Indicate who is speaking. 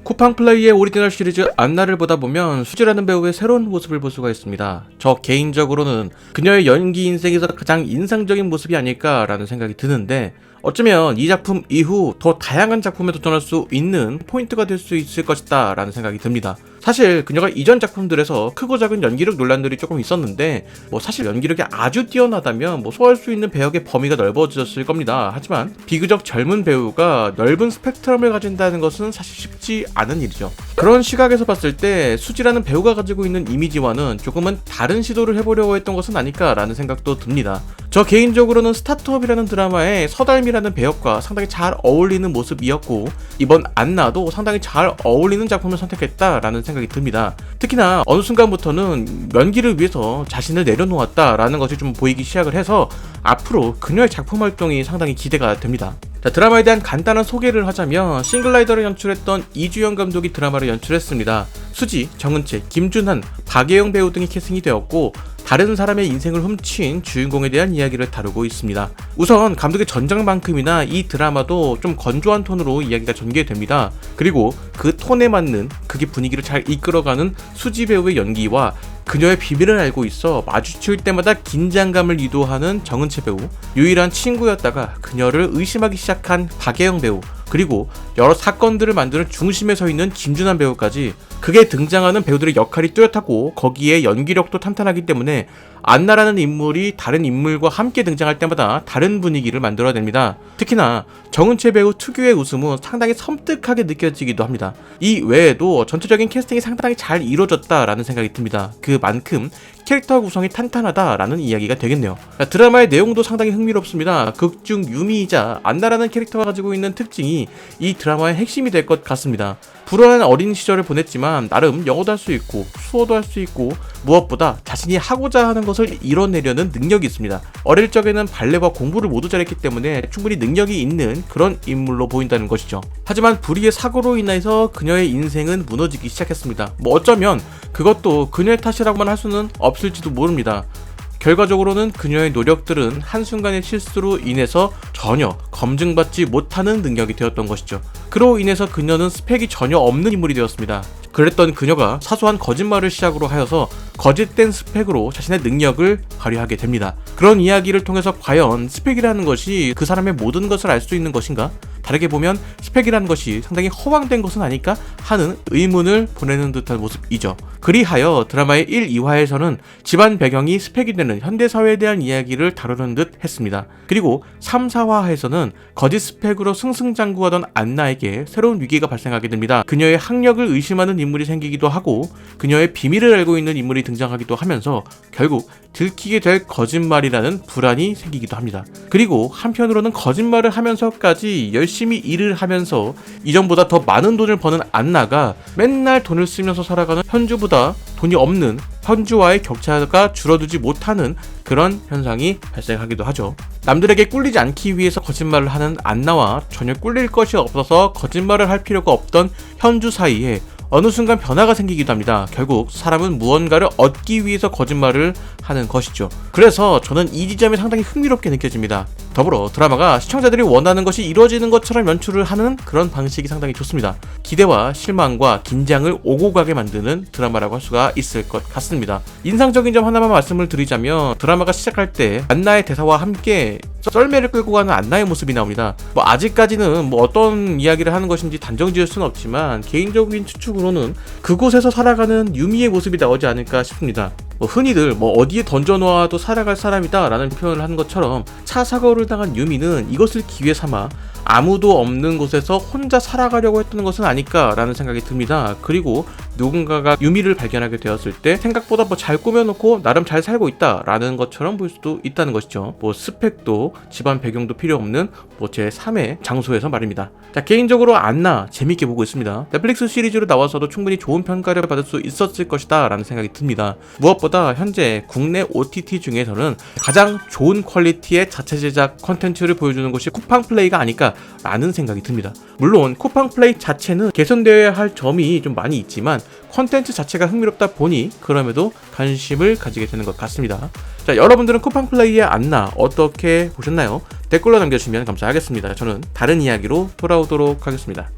Speaker 1: 쿠팡 플레이의 오리지널 시리즈 안나를 보다 보면 수지라는 배우의 새로운 모습을 볼 수가 있습니다. 저 개인적으로는 그녀의 연기 인생에서 가장 인상적인 모습이 아닐까라는 생각이 드는데, 어쩌면 이 작품 이후 더 다양한 작품에 도전할 수 있는 포인트가 될 수 있을 것이다 라는 생각이 듭니다. 사실 그녀가 이전 작품들에서 크고 작은 연기력 논란들이 조금 있었는데, 사실 연기력이 아주 뛰어나다면 소화할 수 있는 배역의 범위가 넓어졌을 겁니다. 하지만 비교적 젊은 배우가 넓은 스펙트럼을 가진다는 것은 사실 쉽지 않은 일이죠. 그런 시각에서 봤을 때 수지라는 배우가 가지고 있는 이미지와는 조금은 다른 시도를 해보려고 했던 것은 아닐까라는 생각도 듭니다. 저 개인적으로는 스타트업이라는 드라마의 서달미라는 배역과 상당히 잘 어울리는 모습이었고, 이번 안나도 상당히 잘 어울리는 작품을 선택했다라는 생각이 듭니다. 특히나 어느 순간부터는 연기를 위해서 자신을 내려놓았다라는 것이 좀 보이기 시작을 해서 앞으로 그녀의 작품 활동이 상당히 기대가 됩니다. 자, 드라마에 대한 간단한 소개를 하자면, 싱글라이더를 연출했던 이주연 감독이 드라마를 연출했습니다. 수지, 정은채, 김준한, 박예영 배우 등이 캐스팅이 되었고, 다른 사람의 인생을 훔친 주인공에 대한 이야기를 다루고 있습니다. 우선 감독의 전작만큼이나 이 드라마도 좀 건조한 톤으로 이야기가 전개됩니다. 그리고 그 톤에 맞는 극의 분위기를 잘 이끌어가는 수지 배우의 연기와 그녀의 비밀을 알고 있어 마주칠 때마다 긴장감을 유도하는 정은채 배우, 유일한 친구였다가 그녀를 의심하기 시작한 박예영 배우, 그리고 여러 사건들을 만드는 중심에 서 있는 김준한 배우까지 극에 등장하는 배우들의 역할이 뚜렷하고 거기에 연기력도 탄탄하기 때문에 안나라는 인물이 다른 인물과 함께 등장할 때마다 다른 분위기를 만들어냅니다. 특히나 정은채 배우 특유의 웃음은 상당히 섬뜩하게 느껴지기도 합니다. 이 외에도 전체적인 캐스팅이 상당히 잘 이루어졌다라는 생각이 듭니다. 그만큼 캐릭터 구성이 탄탄하다라는 이야기가 되겠네요. 드라마의 내용도 상당히 흥미롭습니다. 극중 유미이자 안나라는 캐릭터가 가지고 있는 특징이 이 드라마의 핵심이 될 것 같습니다. 불안한 어린 시절을 보냈지만 나름 영어도 할 수 있고 수어도 할 수 있고, 무엇보다 자신이 하고자 하는 것을 이뤄내려는 능력이 있습니다. 어릴 적에는 발레와 공부를 모두 잘했기 때문에 충분히 능력이 있는 그런 인물로 보인다는 것이죠. 하지만 불의의 사고로 인해서 그녀의 인생은 무너지기 시작했습니다. 어쩌면 그것도 그녀의 탓이라고만 할 수는 없을지도 모릅니다. 결과적으로는 그녀의 노력들은 한순간의 실수로 인해서 전혀 검증받지 못하는 능력이 되었던 것이죠. 그로 인해서 그녀는 스펙이 전혀 없는 인물이 되었습니다. 그랬던 그녀가 사소한 거짓말을 시작으로 하여서 거짓된 스펙으로 자신의 능력을 발휘하게 됩니다. 그런 이야기를 통해서 과연 스펙이라는 것이 그 사람의 모든 것을 알 수 있는 것인가? 다르게 보면 스펙이라는 것이 상당히 허황된 것은 아닐까 하는 의문을 보내는 듯한 모습이죠. 그리하여 드라마의 1, 2화에서는 집안 배경이 스펙이 되는 현대사회에 대한 이야기를 다루는 듯 했습니다. 그리고 3, 4화에서는 거짓 스펙으로 승승장구하던 안나에게 새로운 위기가 발생하게 됩니다. 그녀의 학력을 의심하는 인물이 생기기도 하고, 그녀의 비밀을 알고 있는 인물이 등장하기도 하면서 결국 들키게 될 거짓말이라는 불안이 생기기도 합니다. 그리고 한편으로는 거짓말을 하면서까지 열심히 일을 하면서 이전보다 더 많은 돈을 버는 안나가 맨날 돈을 쓰면서 살아가는 현주보다 돈이 없는 현주와의 격차가 줄어들지 못하는 그런 현상이 발생하기도 하죠. 남들에게 꿀리지 않기 위해서 거짓말을 하는 안나와 전혀 꿀릴 것이 없어서 거짓말을 할 필요가 없던 현주 사이에 어느 순간 변화가 생기기도 합니다. 결국 사람은 무언가를 얻기 위해서 거짓말을 하는 것이죠. 그래서 저는 이 지점이 상당히 흥미롭게 느껴집니다. 더불어 드라마가 시청자들이 원하는 것이 이루어지는 것처럼 연출을 하는 그런 방식이 상당히 좋습니다. 기대와 실망과 긴장을 오고 가게 만드는 드라마라고 할 수가 있을 것 같습니다. 인상적인 점 하나만 말씀을 드리자면, 드라마가 시작할 때 안나의 대사와 함께 썰매를 끌고 가는 안나의 모습이 나옵니다. 아직까지는 어떤 이야기를 하는 것인지 단정 지을 수는 없지만, 개인적인 추측으로는 그곳에서 살아가는 유미의 모습이 나오지 않을까 싶습니다. 흔히들 어디에 던져놓아도 살아갈 사람이다 라는 표현을 하는 것처럼, 차 사고를 당한 유미는 이것을 기회 삼아 아무도 없는 곳에서 혼자 살아가려고 했던 것은 아닐까라는 생각이 듭니다. 그리고 누군가가 유미를 발견하게 되었을 때 생각보다 잘 꾸며놓고 나름 잘 살고 있다라는 것처럼 볼 수도 있다는 것이죠. 스펙도 집안 배경도 필요 없는 제3의 장소에서 말입니다. 자, 개인적으로 안나 재밌게 보고 있습니다. 넷플릭스 시리즈로 나와서도 충분히 좋은 평가를 받을 수 있었을 것이다 라는 생각이 듭니다. 무엇보다 현재 국내 OTT 중에서는 가장 좋은 퀄리티의 자체 제작 콘텐츠를 보여주는 것이 쿠팡 플레이가 아닐까 라는 생각이 듭니다. 물론 쿠팡 플레이 자체는 개선되어야 할 점이 좀 많이 있지만 콘텐츠 자체가 흥미롭다 보니 그럼에도 관심을 가지게 되는 것 같습니다. 자, 여러분들은 쿠팡 플레이의 안나 어떻게 보셨나요? 댓글로 남겨주시면 감사하겠습니다. 저는 다른 이야기로 돌아오도록 하겠습니다.